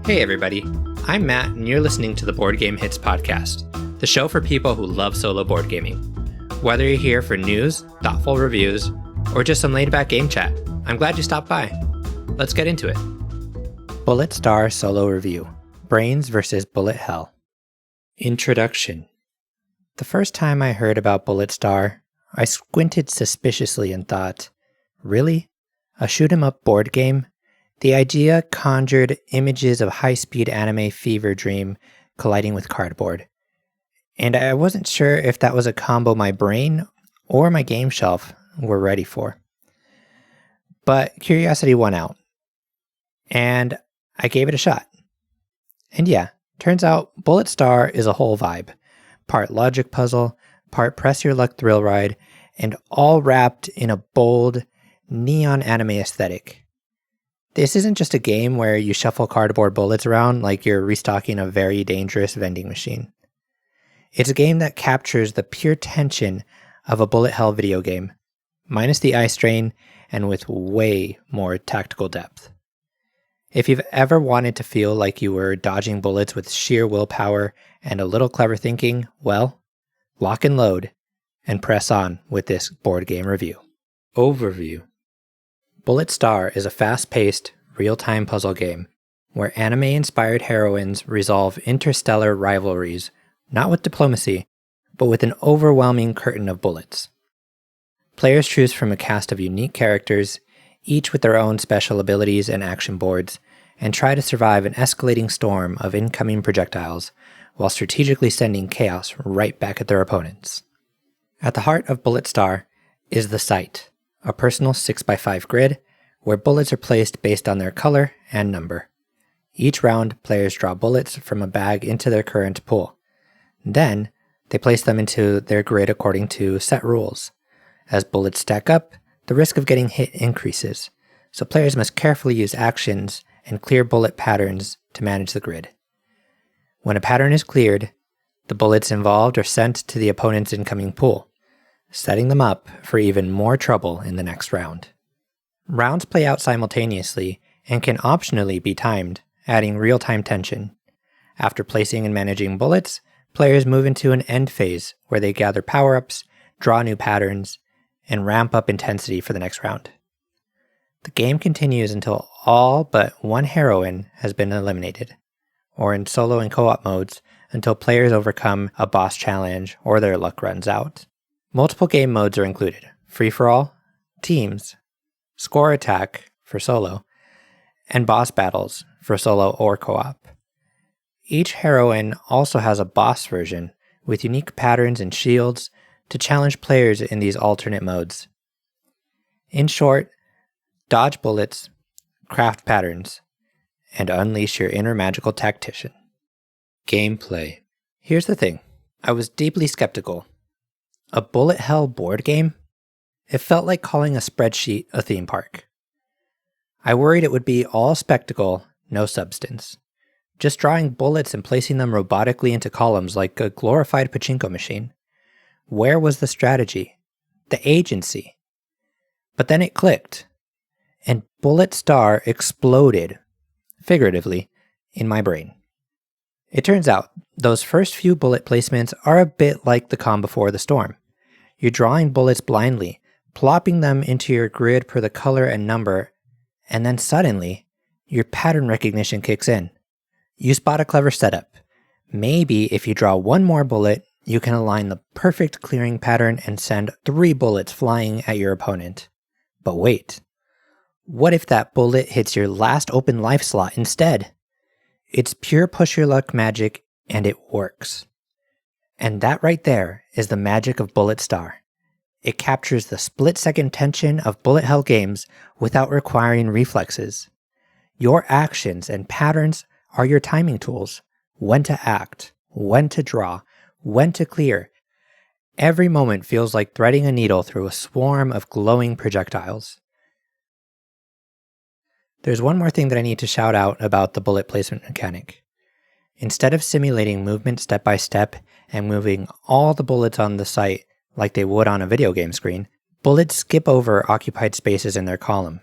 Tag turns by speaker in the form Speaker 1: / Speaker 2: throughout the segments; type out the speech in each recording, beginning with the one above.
Speaker 1: Hey everybody, I'm Matt and you're listening to the Board Game Hits podcast, the show for people who love solo board gaming. Whether you're here for news, thoughtful reviews, or just some laid-back game chat, I'm glad you stopped by. Let's get into it. Bulletstar Solo Review, Brains vs. Bullet Hell. Introduction. The first time I heard about Bulletstar, I squinted suspiciously and thought, really? A shoot-'em-up board game? The idea conjured images of high-speed anime fever dream colliding with cardboard. And I wasn't sure if that was a combo my brain or my game shelf were ready for. But curiosity won out. And I gave it a shot. And yeah, turns out Bulletstar is a whole vibe. Part logic puzzle, part press your luck thrill ride, and all wrapped in a bold, neon anime aesthetic. This isn't just a game where you shuffle cardboard bullets around like you're restocking a very dangerous vending machine. It's a game that captures the pure tension of a bullet hell video game, minus the eye strain and with way more tactical depth. If you've ever wanted to feel like you were dodging bullets with sheer willpower and a little clever thinking, well, lock and load and press on with this board game review. Overview. Bulletstar is a fast-paced, real-time puzzle game where anime-inspired heroines resolve interstellar rivalries, not with diplomacy, but with an overwhelming curtain of bullets. Players choose from a cast of unique characters, each with their own special abilities and action boards, and try to survive an escalating storm of incoming projectiles while strategically sending chaos right back at their opponents. At the heart of Bulletstar is the Sight, a personal 6x5 grid where bullets are placed based on their color and number. Each round, players draw bullets from a bag into their current pool. Then, they place them into their grid according to set rules. As bullets stack up, the risk of getting hit increases, so players must carefully use actions and clear bullet patterns to manage the grid. When a pattern is cleared, the bullets involved are sent to the opponent's incoming pool, setting them up for even more trouble in the next round. Rounds play out simultaneously and can optionally be timed, adding real-time tension. After placing and managing bullets, players move into an end phase where they gather power-ups, draw new patterns, and ramp up intensity for the next round. The game continues until all but one heroine has been eliminated, or in solo and co-op modes until players overcome a boss challenge or their luck runs out. Multiple game modes are included: free-for-all, teams, score attack for solo, and boss battles for solo or co-op. Each heroine also has a boss version with unique patterns and shields to challenge players in these alternate modes. In short, dodge bullets, craft patterns, and unleash your inner magical tactician. Gameplay. Here's the thing. I was deeply skeptical. A bullet hell board game? It felt like calling a spreadsheet a theme park. I worried it would be all spectacle, no substance. Just drawing bullets and placing them robotically into columns like a glorified pachinko machine. Where was the strategy? The agency? But then it clicked, and Bulletstar exploded, figuratively, in my brain. It turns out, those first few bullet placements are a bit like the calm before the storm. You're drawing bullets blindly, plopping them into your grid per the color and number, and then suddenly, your pattern recognition kicks in. You spot a clever setup. Maybe if you draw one more bullet, you can align the perfect clearing pattern and send 3 bullets flying at your opponent. But wait, what if that bullet hits your last open life slot instead? It's pure push your luck magic, and it works. And that right there is the magic of Bulletstar. It captures the split-second tension of bullet hell games without requiring reflexes. Your actions and patterns are your timing tools. When to act, when to draw, when to clear. Every moment feels like threading a needle through a swarm of glowing projectiles. There's one more thing that I need to shout out about the bullet placement mechanic. Instead of simulating movement step by step and moving all the bullets on the site like they would on a video game screen, bullets skip over occupied spaces in their column.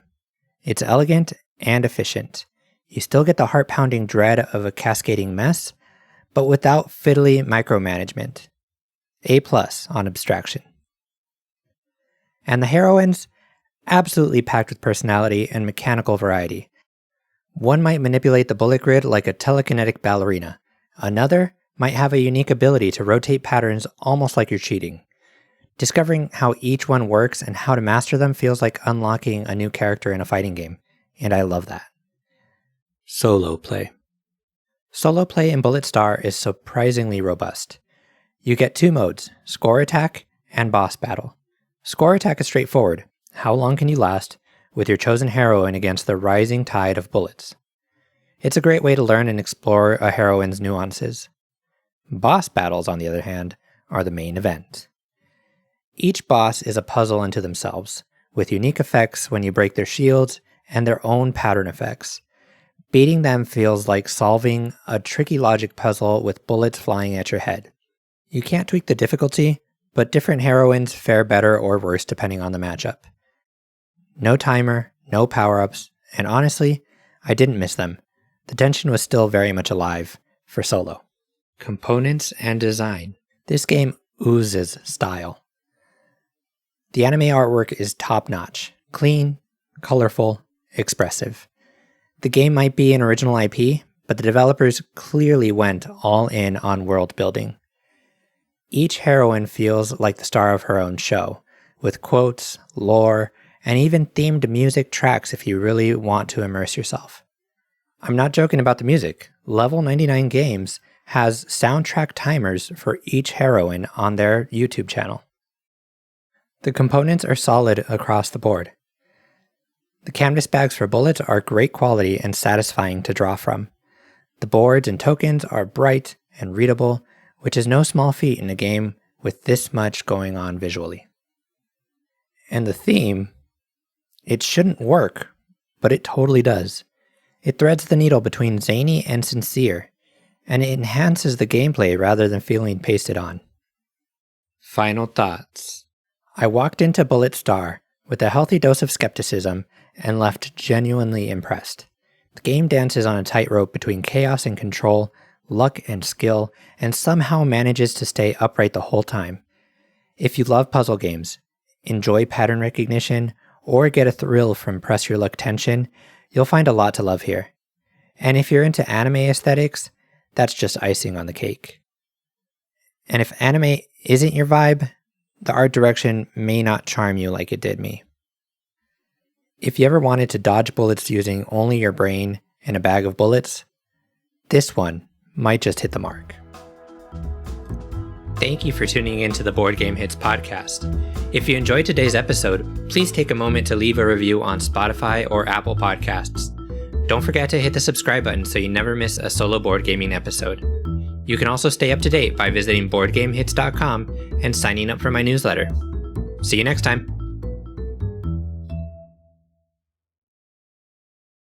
Speaker 1: It's elegant and efficient. You still get the heart-pounding dread of a cascading mess, but without fiddly micromanagement. A+ on abstraction. And the heroines? Absolutely packed with personality and mechanical variety. One might manipulate the bullet grid like a telekinetic ballerina. Another might have a unique ability to rotate patterns almost like you're cheating. Discovering how each one works and how to master them feels like unlocking a new character in a fighting game, and I love that. Solo play. Solo play in Bulletstar is surprisingly robust. You get 2 modes, Score Attack and Boss Battle. Score Attack is straightforward. How long can you last with your chosen heroine against the rising tide of bullets? It's a great way to learn and explore a heroine's nuances. Boss battles, on the other hand, are the main event. Each boss is a puzzle unto themselves, with unique effects when you break their shields and their own pattern effects. Beating them feels like solving a tricky logic puzzle with bullets flying at your head. You can't tweak the difficulty, but different heroines fare better or worse depending on the matchup. No timer, no power-ups, and honestly, I didn't miss them. The tension was still very much alive for solo. Components and design. This game oozes style. The anime artwork is top-notch, clean, colorful, expressive. The game might be an original IP, but the developers clearly went all in on world building. Each heroine feels like the star of her own show, with quotes, lore, and even themed music tracks if you really want to immerse yourself. I'm not joking about the music. Level 99 Games has soundtrack timers for each heroine on their YouTube channel. The components are solid across the board. The canvas bags for bullets are great quality and satisfying to draw from. The boards and tokens are bright and readable, which is no small feat in a game with this much going on visually. And the theme, it shouldn't work, but it totally does. It threads the needle between zany and sincere, and it enhances the gameplay rather than feeling pasted on. Final thoughts. I walked into Bulletstar with a healthy dose of skepticism and left genuinely impressed. The game dances on a tightrope between chaos and control, luck and skill, and somehow manages to stay upright the whole time. If you love puzzle games, enjoy pattern recognition, or get a thrill from press your luck tension, you'll find a lot to love here. And if you're into anime aesthetics, that's just icing on the cake. And if anime isn't your vibe, the art direction may not charm you like it did me. If you ever wanted to dodge bullets using only your brain and a bag of bullets, this one might just hit the mark. Thank you for tuning in to the Board Game Hits podcast. If you enjoyed today's episode, please take a moment to leave a review on Spotify or Apple Podcasts. Don't forget to hit the subscribe button so you never miss a solo board gaming episode. You can also stay up to date by visiting BoardGameHits.com and signing up for my newsletter. See you next time.